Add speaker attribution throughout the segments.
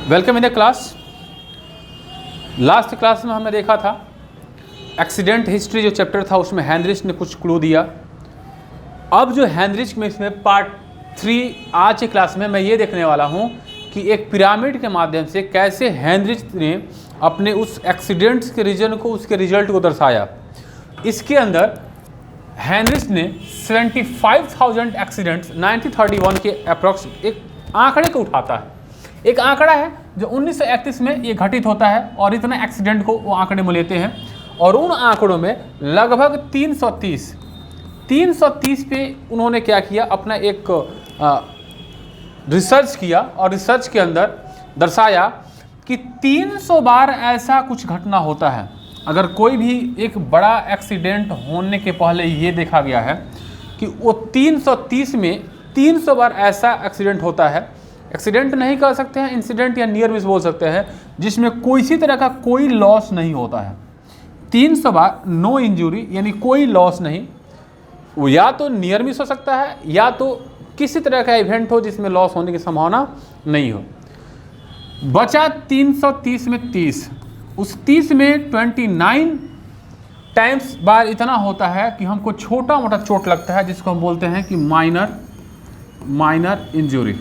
Speaker 1: Welcome in the class. Last class में हमने देखा था एक्सीडेंट हिस्ट्री जो चैप्टर था उसमें हेनरिच ने कुछ क्लू दिया। अब जो हेनरिच में इसमें पार्ट 3 आज की क्लास में मैं ये देखने वाला हूँ कि एक पिरामिड के माध्यम से कैसे हेनरिच ने अपने उस एक्सीडेंट्स के रीजन को, उसके रिजल्ट को दर्शाया। इसके अंदर हेनरिच ने 75,000 एक्सीडेंट्स 1931 के अप्रॉक्स एक आंकड़े को उठाता है। एक आंकड़ा है जो 1931 में ये घटित होता है और इतना एक्सीडेंट को वो आंकड़े में लेते हैं और उन आंकड़ों में लगभग 330 पे उन्होंने क्या किया, अपना एक रिसर्च किया और रिसर्च के अंदर दर्शाया कि 300 बार ऐसा कुछ घटना होता है। अगर कोई भी एक बड़ा एक्सीडेंट होने के पहले ये देखा गया है कि वो 330 में 300 बार ऐसा एक्सीडेंट होता है। एक्सीडेंट नहीं कर सकते हैं, इंसिडेंट या नियर मिस बोल सकते हैं, जिसमें किसी तरह का कोई लॉस नहीं होता है। 300 बार नो इंजरी यानी कोई लॉस नहीं, वो या तो नियर मिस हो सकता है या तो किसी तरह का इवेंट हो जिसमें लॉस होने की संभावना नहीं हो। बचा 330 में 30, उस 30 में 29 टाइम्स बार इतना होता है कि हमको छोटा मोटा चोट लगता है, जिसको हम बोलते हैं कि माइनर इंजरी।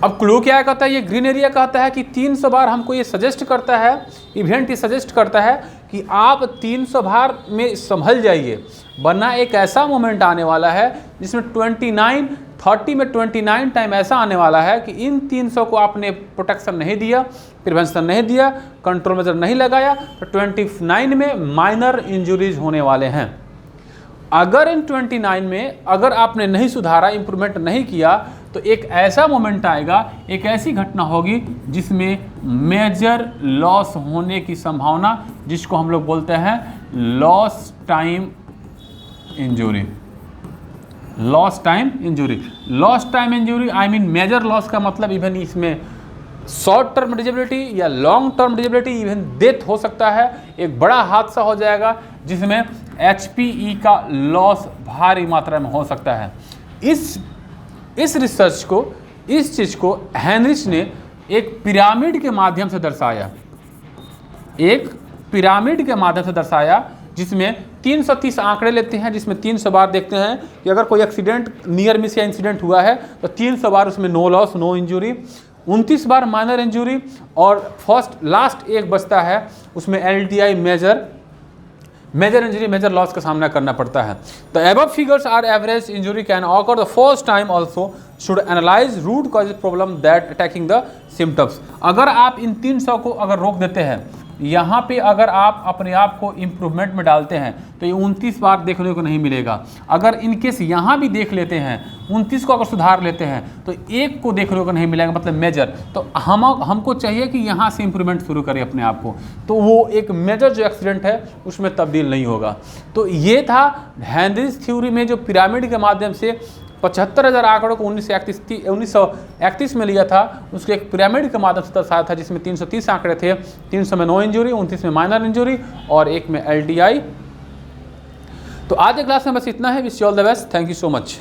Speaker 1: अब क्लू क्या कहता है, ये ग्रीन एरिया कहता है कि 300 बार हमको ये सजेस्ट करता है, इवेंट ये सजेस्ट करता है कि आप 300 बार में संभल जाइए, वरना एक ऐसा मोमेंट आने वाला है जिसमें 30 में 29 टाइम ऐसा आने वाला है कि इन 300 को आपने प्रोटेक्शन नहीं दिया, प्रिवेंशन नहीं दिया, कंट्रोल मेजर नहीं लगाया, तो 29 में माइनर इंजरीज होने वाले हैं। अगर इन 29 में अगर आपने नहीं सुधारा, इंप्रूवमेंट नहीं किया, तो एक ऐसा मोमेंट आएगा, एक ऐसी घटना होगी जिसमें मेजर लॉस होने की संभावना, जिसको हम लोग बोलते हैं loss time injury. Loss time injury I mean major loss का मतलब इवन इसमें शॉर्ट टर्म डिजेबिलिटी या long term disability, even death हो सकता है। एक बड़ा हादसा हो जाएगा जिसमें HPE का लॉस भारी मात्रा में हो सकता है। इस रिसर्च को, इस चीज़ को हेनरिच ने एक पिरामिड के माध्यम से दर्शाया, जिसमें 330 आंकड़े लेते हैं, जिसमें 300 बार देखते हैं कि अगर कोई एक्सीडेंट नियर मिस या इंसिडेंट हुआ है तो 300 बार उसमें नो लॉस नो इंजरी, 29 बार माइनर इंजरी और लास्ट एक बचता है उसमें LTI major injury, major loss का सामना करना पड़ता है। The above figures are average injury can occur the first time also should analyse root cause problem that attacking the symptoms. अगर आप इन 300 को अगर रोक देते हैं, यहाँ पे अगर आप अपने आप को इम्प्रूवमेंट में डालते हैं तो ये 29 बार देखने को नहीं मिलेगा। अगर इनकेस यहाँ भी देख लेते हैं, 29 को अगर सुधार लेते हैं तो एक को देखने को नहीं मिलेगा, मतलब मेजर। तो हमको चाहिए कि यहाँ से इम्प्रूवमेंट शुरू करें अपने आप को, तो वो एक मेजर जो एक्सीडेंट है उसमें तब्दील नहीं होगा। तो ये था हेनरिच थ्योरी में जो पिरामिड के माध्यम से 75,000 आंकड़ों को 1931 में लिया था, उसके एक पिरामिड के माध्यम से दर्शाया था, जिसमें 330 आंकड़े थे। 300 में नो इंजरी, 29 में माइनर इंजरी और एक में LTI। तो आज के क्लास में बस इतना है। Wish you all the best. Thank you so much.